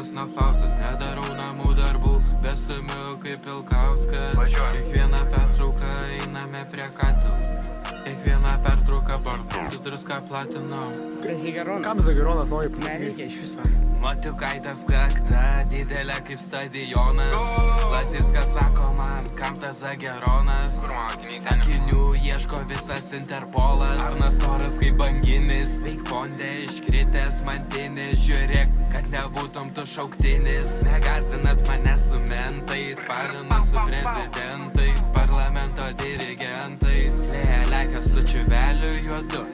jaunas nuo Faustas, nedarau namų darbų, bestumiu kaip Pilkauskas. Kiekvieną pertrauką einame prie katilų, kiekvieną pertrauką bardu, vis druską platinau. Kam Zageronas nori Nereikia iš viso. Matiukaitas kakta, didelė kaip stadionas. Lasiskas sako man, kam tas Zageronas. Akinių ieško visas Interpolas. Arnas storas kaip banginis, veik fonde iškritęs mantinis. Žiūrėk, kad nebūtum tu šauktinis. Negazdinat mane su mentais, parinu su prezidentais, parlamento dirigentais. Lėja lekia su čiveliu juodu,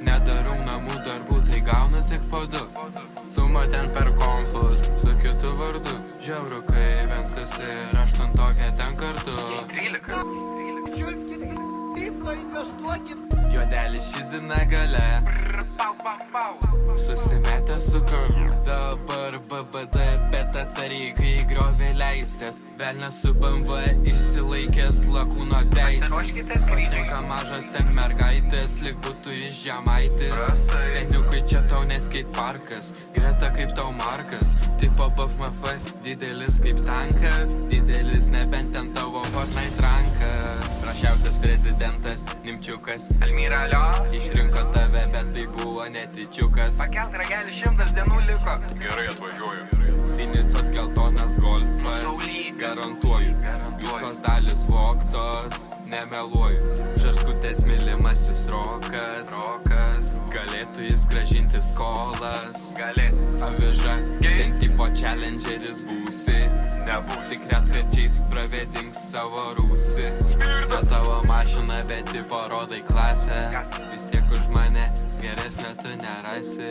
nedarau namų darbų, tai gaunu tik po du. Suma ten per konfus, su kitu vardu. Žiauru, kai Venskas ir aštuntokė ten kartu. Juodelis šizina gale, susimetę su karu. Dabar BBD, bet atsariai, kai griovė leisės. Velnias su BMW išsilaikęs lakūno teisės. Patinka mažas ten mergaitės, lyg būtų iš Žemaitis. Seniukai čia tau ne skateparkas, greta kaip tau Markas. Tipo BFMF, didelis kaip tankas, didelis nebent ten tavo Fortnite rankas. Prašiausias prezidentas, Nimčiukas. Almyra, alio. Išrinko tave, bet tai buvo netyčiukas. Pakelk ragelį, 100 dienų liko. Gerai, atvažiuoju. Sinicos geltonas golfas, garantuoju, visos dalis voktos, nemeluoju. Žarskutės mylimasis rokas, galėtų jis gražinti skolas. Aviža, ten tipo challengeris būsi, tik retkarčiais pravedink savo rūsį. Ne tavo mašina, bet tipo rodai klasę, vis tiek už mane geresnio tu nerasi.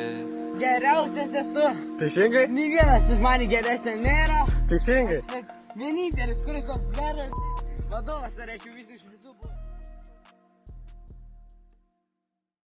Geriausias esu. Teisingai? Nei vienas iš manį geresnio nėra. Teisingai. Vienintelis, kuris toks geras vadovas, norėčiau visų iš visų būti.